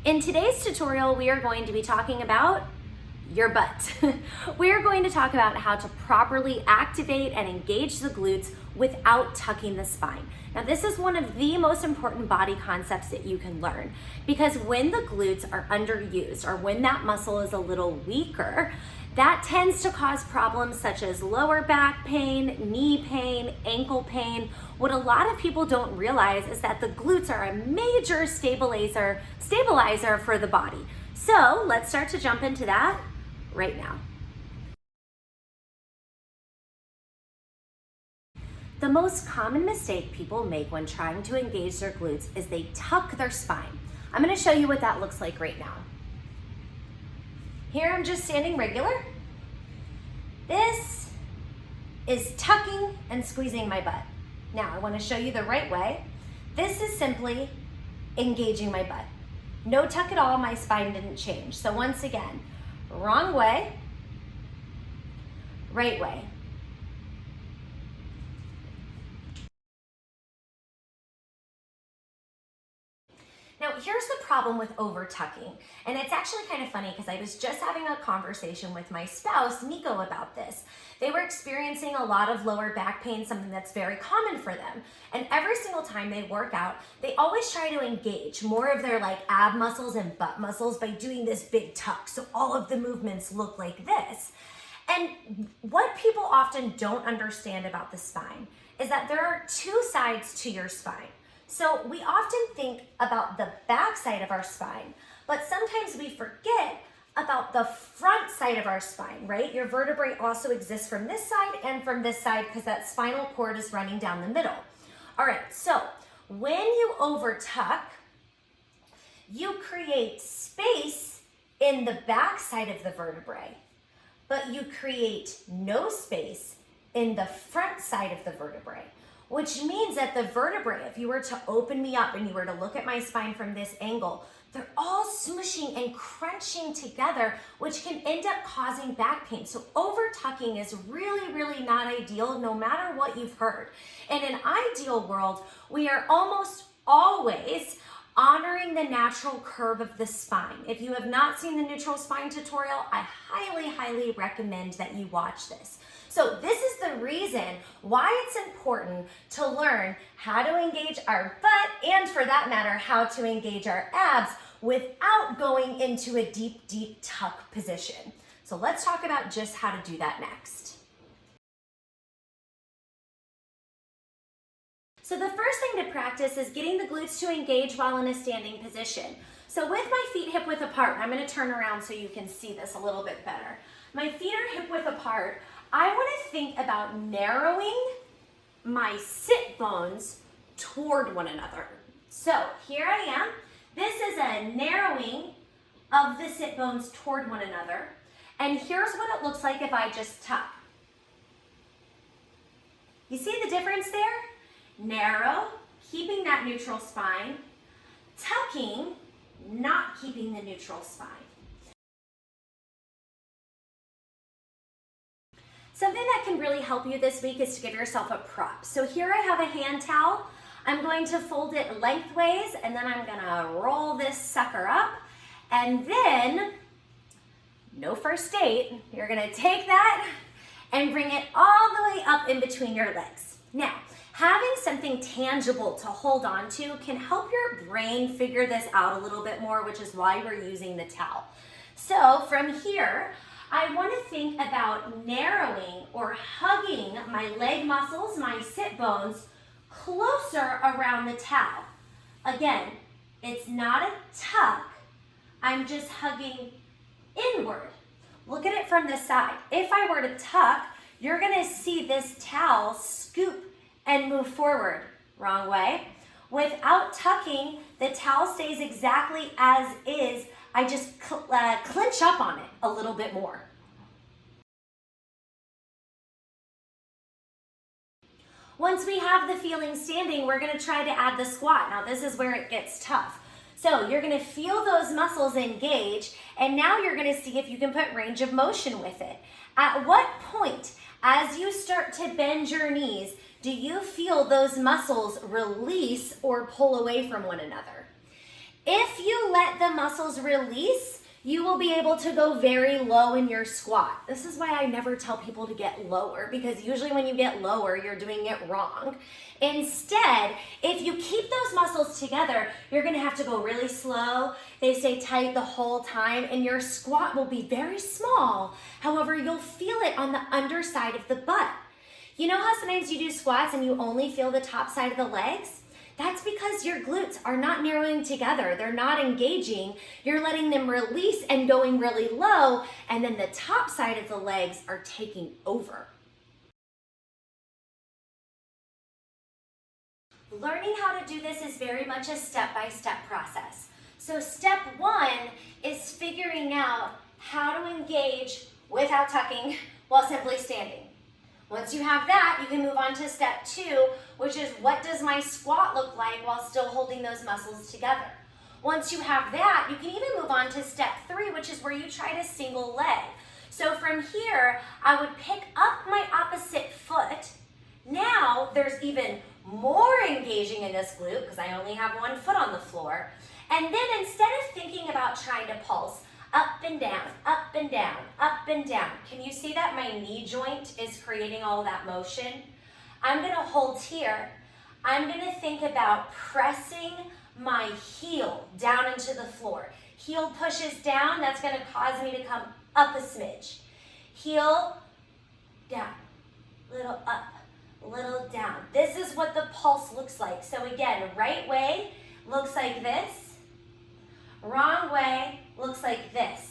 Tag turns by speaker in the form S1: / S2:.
S1: In today's tutorial, we are going to be talking about your butt. We are going to talk about how to properly activate and engage the glutes without tucking the spine. Now, this is one of the most important body concepts that you can learn, because when the glutes are underused or when that muscle is a little weaker, that tends to cause problems such as lower back pain, knee pain, ankle pain. What a lot of people don't realize is that the glutes are a major stabilizer for the body. So let's start to jump into that right now. The most common mistake people make when trying to engage their glutes is they tuck their spine. I'm going to show you what that looks like right now. Here I'm just standing regular. This is tucking and squeezing my butt. Now I want to show you the right way. This is simply engaging my butt. No tuck at all, my spine didn't change. So once again, wrong way, right way. Now, here's the problem with over tucking, and it's actually kind of funny because I was just having a conversation with my spouse, Nico, about this. They were experiencing a lot of lower back pain, something that's very common for them. And every single time they work out, they always try to engage more of their like ab muscles and butt muscles by doing this big tuck. So all of the movements look like this. And what people often don't understand about the spine is that there are two sides to your spine. So we often think about the back side of our spine, but sometimes we forget about the front side of our spine, right? Your vertebrae also exists from this side and from this side because that spinal cord is running down the middle. All right, so when you over tuck, you create space in the back side of the vertebrae, but you create no space in the front side of the vertebrae. Which means that the vertebrae, if you were to open me up and you were to look at my spine from this angle, they're all smushing and crunching together, which can end up causing back pain. So over tucking is really, really not ideal no matter what you've heard. In an ideal world, we are almost always honoring the natural curve of the spine. If you have not seen the neutral spine tutorial, I highly, highly recommend that you watch this. So this is the reason why it's important to learn how to engage our butt and, for that matter, how to engage our abs without going into a deep, deep tuck position. So let's talk about just how to do that next. So the first thing to practice is getting the glutes to engage while in a standing position. So with my feet hip width apart, I'm going to turn around so you can see this a little bit better. My feet are hip width apart. I want to think about narrowing my sit bones toward one another. So here I am. This is a narrowing of the sit bones toward one another. And here's what it looks like if I just tuck. You see the difference there? Narrow, keeping that neutral spine. Tucking, not keeping the neutral spine. Something that can really help you this week is to give yourself a prop. So here I have a hand towel. I'm going to fold it lengthways, and then I'm gonna roll this sucker up. And then, no first date, you're gonna take that and bring it all the way up in between your legs. Now, having something tangible to hold on to can help your brain figure this out a little bit more, which is why we're using the towel. So from here, I want to think about narrowing or hugging my leg muscles, my sit bones, closer around the towel. Again, it's not a tuck, I'm just hugging inward. Look at it from the side. If I were to tuck, you're going to see this towel scoop and move forward. Wrong way. Without tucking, the towel stays exactly as is. I just clinch up on it a little bit more. Once we have the feeling standing, we're going to try to add the squat. Now this is where it gets tough. So you're going to feel those muscles engage, and now you're going to see if you can put range of motion with it. At what point, as you start to bend your knees, do you feel those muscles release or pull away from one another? If you let the muscles release, you will be able to go very low in your squat. This is why I never tell people to get lower, because usually when you get lower, you're doing it wrong. Instead, if you keep those muscles together, you're gonna have to go really slow. They stay tight the whole time, and your squat will be very small. However, you'll feel it on the underside of the butt. You know how sometimes you do squats and you only feel the top side of the legs? That's because your glutes are not narrowing together. They're not engaging. You're letting them release and going really low, and then the top side of the legs are taking over. Learning how to do this is very much a step-by-step process. So step one is figuring out how to engage without tucking while simply standing. Once you have that, you can move on to step two, which is what does my squat look like while still holding those muscles together? Once you have that, you can even move on to step three, which is where you try to single leg. So from here, I would pick up my opposite foot. Now there's even more engaging in this glute because I only have one foot on the floor. And then instead of thinking about trying to pulse, up and down, up and down, up and down. Can you see that my knee joint is creating all that motion? I'm gonna hold here. I'm gonna think about pressing my heel down into the floor. Heel pushes down, that's gonna cause me to come up a smidge. Heel, down, little up, little down. This is what the pulse looks like. So again, right way looks like this. Wrong way looks like this.